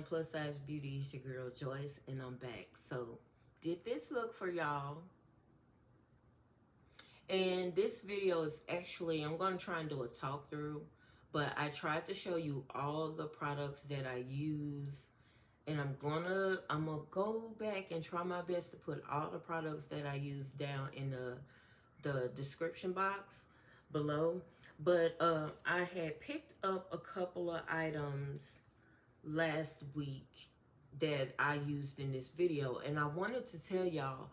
Plus Size Beauty. It's your girl Joyce, and I'm back. So, did this look for y'all? And this video is actually, I'm going to try and do a talk through, but I tried to show you all the products that I use, and I'm gonna go back and try my best to put all the products that I use down in the description box below. But I had picked up a couple of items last week that I used in this video, and I wanted to tell y'all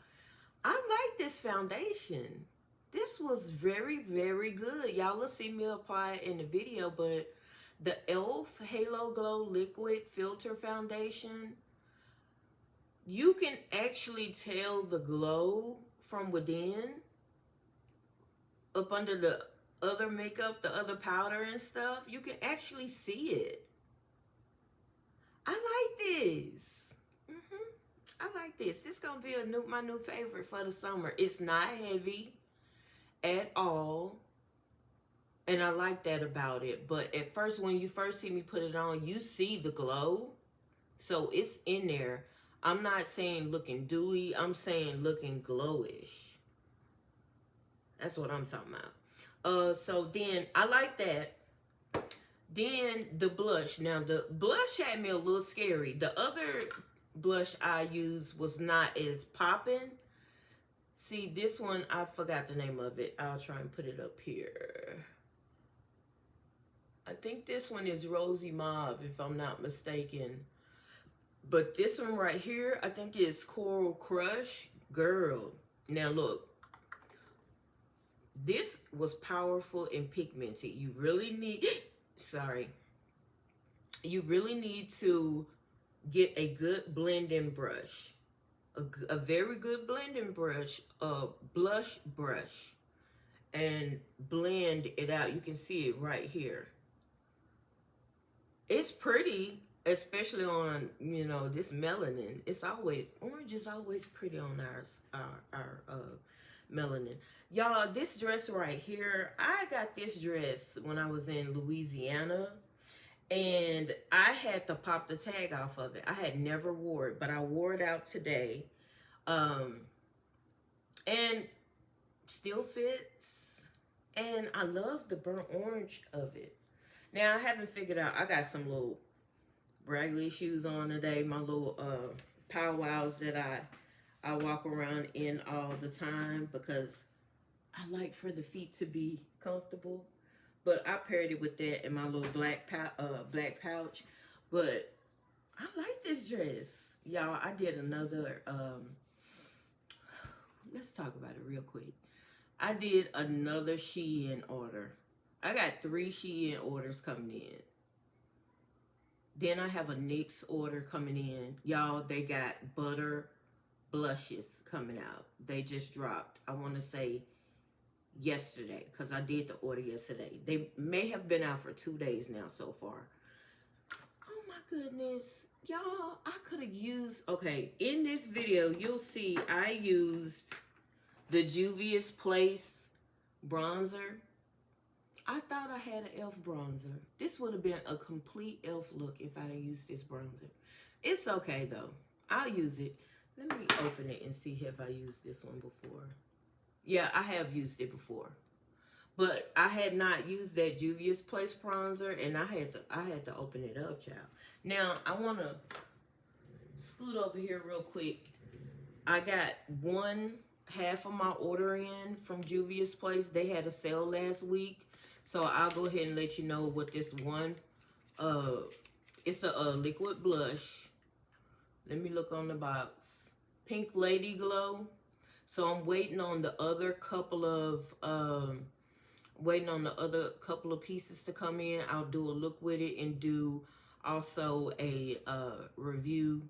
I like this foundation. This was very, very good. Y'all will see me apply it in the video, but the E.L.F. Halo Glow Liquid Filter Foundation, you can actually tell the glow from within up under the other makeup, the other powder and stuff. You can actually see it. I like this. I like this. This gonna be my new favorite for the summer. It's not heavy at all, and I like that about it. But at first, when you first see me put it on, you see the glow, so it's in there. I'm not saying looking dewy. I'm saying looking glowish. That's what I'm talking about. So then I like that. Then the blush. Now the blush had me a little scary. The other blush I used was not as popping. See, this one, I forgot the name of it. I'll try and put it up here. I think this one is Rosy Mauve, if I'm not mistaken. But this one right here, I think is Coral Crush. Girl. Now look. This was powerful and pigmented. You really need... Sorry. You really need to get a good blending brush. A very good blending brush, blush brush, and blend it out. You can see it right here. It's pretty, especially on, you know, this melanin. It's always, orange is always pretty on our melanin. Y'all, this dress right here, I got this dress when I was in Louisiana, and I had to pop the tag off of it. I had never wore it, but I wore it out today. And still fits. And I love the burnt orange of it. Now, I haven't figured out, I got some little braggly shoes on today. My little powwows that I walk around in all the time because I like for the feet to be comfortable. But I paired it with that and my little black pouch. But I like this dress. Y'all, I did another, let's talk about it real quick. I did another Shein order. I got 3 Shein orders coming in. Then I have a NYX order coming in. Y'all, they got butter blushes coming out. They just dropped, I want to say, yesterday, because I did the order yesterday. They may have been out for 2 days now so far. Oh my goodness. Y'all, I could have used... Okay, in this video, you'll see I used the Juvia's Place bronzer. I thought I had an E.L.F. bronzer. This would have been a complete E.L.F. look if I didn't use this bronzer. It's okay, though. I'll use it. Let me open it and see if I used this one before. Yeah, I have used it before. But I had not used that Juvia's Place bronzer, and I had to open it up, child. Now, I want to scoot over here real quick. I got half of my order in from Juvia's Place. They had a sale last week. So I'll go ahead and let you know what this one, it's a liquid blush. Let me look on the box. Pink Lady Glow. So I'm waiting on the other couple of, pieces to come in. I'll do a look with it and do also a review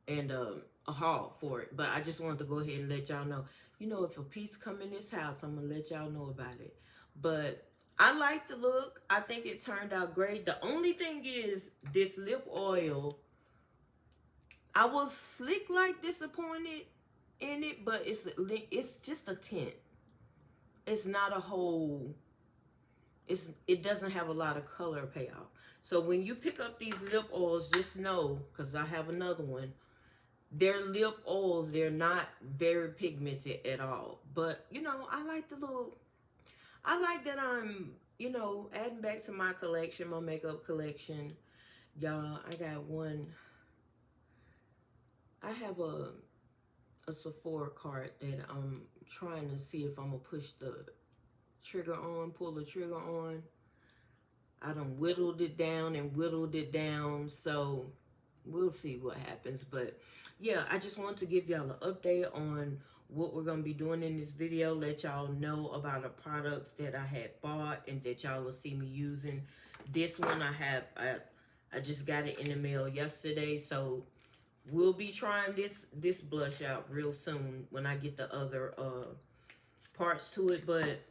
and a haul for it. But I just wanted to go ahead and let y'all know. You know, if a piece come in this house, I'm going to let y'all know about it. But I like the look. I think it turned out great. The only thing is this lip oil. I was slick like disappointed in it, but it's just a tint. It's not a whole it doesn't have a lot of color payoff. So when you pick up these lip oils, just know, because I have another one, they're lip oils. They're not very pigmented at all. But, you know, I like that I'm, you know, adding back to my collection, my makeup collection. Y'all, I got one. I have a Sephora cart that I'm trying to see if I'm going to push the trigger on, pull the trigger on. I done whittled it down and whittled it down, so we'll see what happens. But yeah, I just wanted to give y'all an update on what we're gonna be doing in this video. Let y'all know about the products that I had bought and that y'all will see me using. This one I just got it in the mail yesterday, so we'll be trying this blush out real soon when I get the other parts to it. But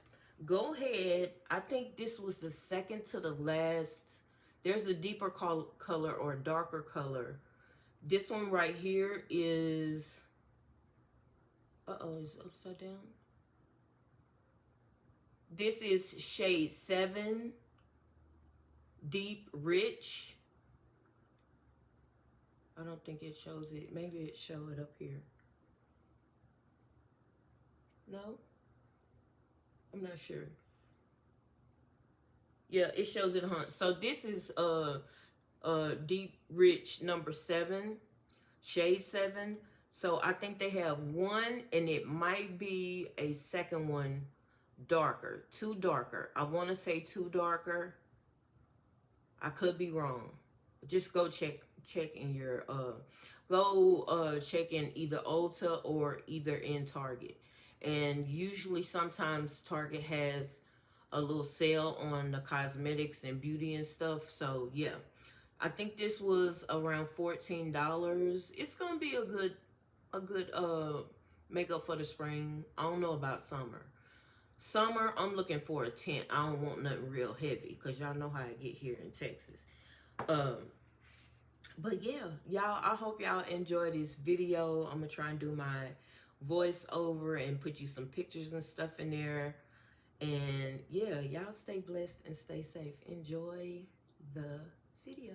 go ahead. I think this was the second to the last. There's a deeper color or a darker color. This one right here is, it's upside down. This is shade 7, Deep Rich. I don't think it shows it. Maybe it show it up here. No? I'm not sure. Yeah, it shows it, huh? So this is Deep Rich number 7, shade 7. So I think they have one, and it might be a second one darker, two darker. I want to say two darker. I could be wrong. Just go check in your check in either Ulta or either in Target. And usually sometimes Target has a little sale on the cosmetics and beauty and stuff. So yeah, I think this was around $14. It's gonna be a good makeup for the spring. I don't know about summer. Summer, I'm looking for a tint. I don't want nothing real heavy because y'all know how I get here in Texas. Um, but yeah, y'all, I hope y'all enjoy this video. I'm gonna try and do my voiceover and put you some pictures and stuff in there. And yeah, y'all stay blessed and stay safe. Enjoy the video.